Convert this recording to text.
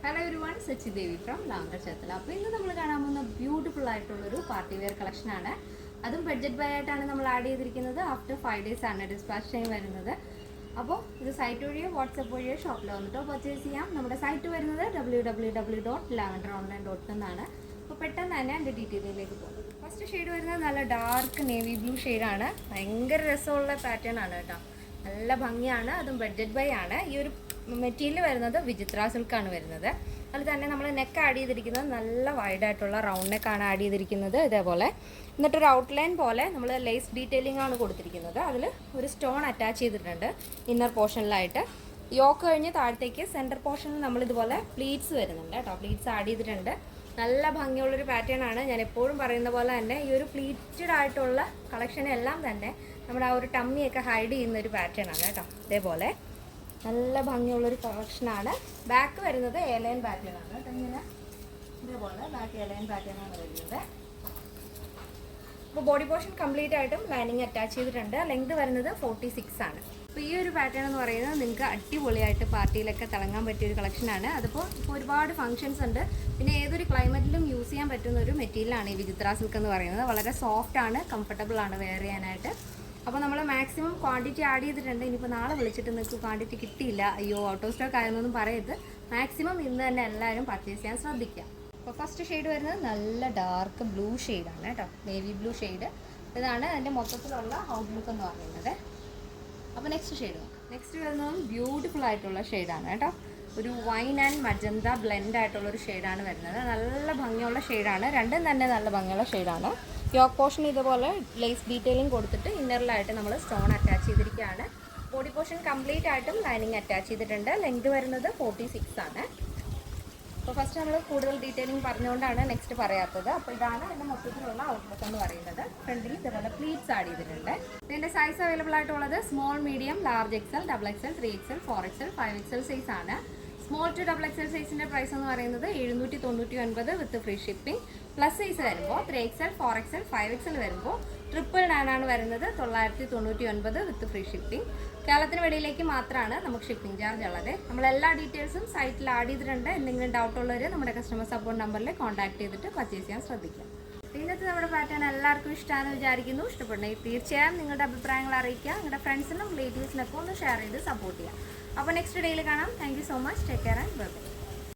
Hello everyone, Sachi Devi from Lankarcherthala. അപ്പോൾ ഇന്ന് നമ്മൾ കാണാൻ പോകുന്ന ബ്യൂട്ടിഫുൾ ആയിട്ടുള്ളൊരു പാർട്ടി വെയർ കളക്ഷനാണ്. അതും ബഡ്ജറ്റ് ബൈ ആയിട്ടാണ് നമ്മൾ ആഡ് ചെയ്തിരിക്കുന്നത്. ആഫ്റ്റർ 5 days ആണ് ഡിസ്പാച്ച് ടൈം വരുന്നത്. അപ്പോൾ ഇത് സൈറ്റ് വഴിയോ വാട്സപ്പ് വഴിയോ ഷോപ്പിൽ വന്നിട്ടോ പർച്ചേസ് ചെയ്യാം. നമ്മുടെ സൈറ്റ് വരുന്നത് www.lavenderonline.com എന്നാണ്. അപ്പോൾ പെട്ടെന്ന് തന്നെ എൻ്റെ ഡീറ്റെയിലിലേക്ക് പോകും. ഫസ്റ്റ് ഷെയ്ഡ് വരുന്നത് നല്ല ഡാർക്ക് നേവി ബ്ലൂ ഷെയ്ഡാണ്. ഭയങ്കര രസമുള്ള പാറ്റേൺ ആണ് കേട്ടോ. നല്ല ഭംഗിയാണ്. അതും ബഡ്ജറ്റ് ബൈ ആണ്. ഈ ഒരു മെറ്റീരിയൽ വരുന്നത് വിചിത്ര സിൽക്കാണ് വരുന്നത്. അതിൽ തന്നെ നമ്മൾ നെക്ക് ആഡ് ചെയ്തിരിക്കുന്നത് നല്ല വൈഡായിട്ടുള്ള റൗണ്ട് നെക്കാണ് ആഡ് ചെയ്തിരിക്കുന്നത്. ഇതേപോലെ എന്നിട്ടൊരു ഔട്ട്ലൈൻ പോലെ നമ്മൾ ലേസ് ഡീറ്റെയിലിംഗ് ആണ് കൊടുത്തിരിക്കുന്നത്. അതിൽ ഒരു സ്റ്റോൺ അറ്റാച്ച് ചെയ്തിട്ടുണ്ട് ഇന്നർ പോർഷനിലായിട്ട്. യോക്ക് കഴിഞ്ഞ് താഴത്തേക്ക് സെൻറ്റർ പോർഷനിൽ നമ്മളിതുപോലെ പ്ലീറ്റ്സ് വരുന്നുണ്ട് കേട്ടോ. പ്ലീറ്റ്സ് ആഡ് ചെയ്തിട്ടുണ്ട്. നല്ല ഭംഗിയുള്ളൊരു പാറ്റേൺ ആണ്. ഞാൻ എപ്പോഴും പറയുന്ന പോലെ തന്നെ ഈ ഒരു പ്ലീറ്റഡ് ആയിട്ടുള്ള കളക്ഷനെല്ലാം തന്നെ നമ്മുടെ ആ ഒരു ടമ്മിയൊക്കെ ഹൈഡ് ചെയ്യുന്ന ഒരു പാറ്റേൺ ആണ് കേട്ടോ. ഇതേപോലെ നല്ല ഭംഗിയുള്ളൊരു കളക്ഷനാണ്. ബാക്ക് വരുന്നത് എലൈൻ പാറ്റേൺ ആണ് കേട്ടോ. ഇങ്ങനെ ഇതേപോലെ ബാക്ക് എലൈൻ പാറ്റേൺ ആണ് വരുന്നത്. അപ്പോൾ ബോഡി പോർഷൻ കംപ്ലീറ്റ് ആയിട്ടും ലൈനിങ് അറ്റാച്ച് ചെയ്തിട്ടുണ്ട്. ലെങ്ത് വരുന്നത് 46 ആണ്. അപ്പോൾ ഈ ഒരു പാറ്റേൺ എന്ന് പറയുന്നത് നിങ്ങൾക്ക് അടിപൊളിയായിട്ട് പാർട്ടിയിലൊക്കെ തിളങ്ങാൻ പറ്റിയൊരു കളക്ഷനാണ്. അതിപ്പോൾ ഒരുപാട് ഫംഗ്ഷൻസ് ഉണ്ട്. പിന്നെ ഏതൊരു ക്ലൈമറ്റിലും യൂസ് ചെയ്യാൻ പറ്റുന്ന ഒരു മെറ്റീരിയലാണ് ഈ വിചിത്ര സിൽക്ക് എന്ന് പറയുന്നത്. വളരെ സോഫ്റ്റ് ആണ്, കംഫർട്ടബിൾ ആണ് വെയർ ചെയ്യാനായിട്ട്. അപ്പോൾ നമ്മൾ മാക്സിമം ക്വാണ്ടിറ്റി ആഡ് ചെയ്തിട്ടുണ്ട്. ഇനിയിപ്പോൾ നാളെ വിളിച്ചിട്ട് നിങ്ങൾക്ക് ക്വാണ്ടിറ്റി കിട്ടിയില്ല, അയ്യോ ഔട്ട് ഓഫ് സ്റ്റോക്ക് ആയെന്നൊന്നും പറയരുത്. മാക്സിമം ഇന്ന് തന്നെ എല്ലാവരും പർച്ചേസ് ചെയ്യാൻ ശ്രദ്ധിക്കാം. അപ്പോൾ ഫസ്റ്റ് ഷെയ്ഡ് വരുന്നത് നല്ല ഡാർക്ക് ബ്ലൂ ഷെയ്ഡാണ് കേട്ടോ. Navy blue shade. ഇതാണ് അതിൻ്റെ മൊത്തത്തിലുള്ള ഔട്ട്ലുക്ക് എന്ന് പറയുന്നത്. അപ്പോൾ നെക്സ്റ്റ് ഷെയ്ഡ് നോക്കാം. നെക്സ്റ്റ് വരുന്നതും ബ്യൂട്ടിഫുൾ ആയിട്ടുള്ള ഷെയ്ഡാണ് കേട്ടോ. ഒരു വൈൻ ആൻഡ് മജന്ത ബ്ലെൻഡ് ആയിട്ടുള്ളൊരു ഷെയ്ഡാണ് വരുന്നത്. നല്ല ഭംഗിയുള്ള ഷെയ്ഡാണ്. രണ്ടും തന്നെ നല്ല ഭംഗിയുള്ള ഷെയ്ഡാണ്. യോക്ക് പോർഷൻ ഇതുപോലെ ലേസ് ഡീറ്റെയിലിംഗ് കൊടുത്തിട്ട് ഇന്നറിലായിട്ട് നമ്മൾ സ്റ്റോൺ അറ്റാച്ച് ചെയ്തിരിക്കുകയാണ്. ബോഡി പോർഷൻ കംപ്ലീറ്റ് ആയിട്ടും ലൈനിങ് അറ്റാച്ച് ചെയ്തിട്ടുണ്ട്. ലെങ്ത് വരുന്നത് 46 ആണ്. അപ്പോൾ ഫസ്റ്റ് നമ്മൾ കൂടുതൽ ഡീറ്റെയിലിംഗ് പറഞ്ഞുകൊണ്ടാണ് നെക്സ്റ്റ് പറയാത്തത്. അപ്പോൾ ഇതാണ് എൻ്റെ മൊത്തത്തിലുള്ള ഔട്ട്ലുക്ക് എന്ന് പറയുന്നത്. ഫ്രണ്ടിൽ ഇതുപോലെ പ്ലീറ്റ്സ് ആഡ് ചെയ്തിട്ടുണ്ട്. ഇതിൻ്റെ സൈസ് അവൈലബിൾ ആയിട്ടുള്ളത് small, medium, large XL, XXL, 3XL, 4XL, 5XL size ആണ്. സ്മോൾ ടു XXL സൈസിൻ്റെ പ്രൈസ് എന്ന് പറയുന്നത് 799 വിത്ത് ഫ്രീ ഷിപ്പിംഗ്. പ്ലസ് സൈസ് വരുമ്പോൾ 3XL, 4XL, 5XL വരുമ്പോൾ 999 ആണ് വരുന്നത്. 999 വിത്ത് ഫ്രീ ഷിപ്പിംഗ്. കേരളത്തിന് വെളിയിലേക്ക് മാത്രമാണ് നമുക്ക് ഷിപ്പിംഗ് ചാർജ് ഉള്ളത്. നമ്മളെല്ലാ ഡീറ്റെയിൽസും സൈറ്റിൽ ആഡ് ചെയ്തിട്ടുണ്ട്. എന്തെങ്കിലും ഡൗട്ട് ഉള്ളവർ നമ്മുടെ കസ്റ്റമർ സപ്പോർട്ട് നമ്പറിൽ കോൺടാക്ട് ചെയ്തിട്ട് പർച്ചേസ് ചെയ്യാൻ ശ്രദ്ധിക്കാം. ഇന്നത്തെ നമ്മുടെ പാറ്റേൺ എല്ലാവർക്കും ഇഷ്ടമാണെന്ന് വിചാരിക്കുന്നു. ഇഷ്ടപ്പെടണമെങ്കിൽ തീർച്ചയായും നിങ്ങളുടെ അഭിപ്രായങ്ങൾ അറിയിക്കുക. നിങ്ങളുടെ ഫ്രണ്ട്സിനും റിലേറ്റീവ്സിനൊക്കെ ഒന്ന് ഷെയർ ചെയ്ത് സപ്പോർട്ട് ചെയ്യാം. അപ്പോൾ നെക്സ്റ്റ് ഡേയിൽ കാണാം. Thank you so much. Take care and bye bye.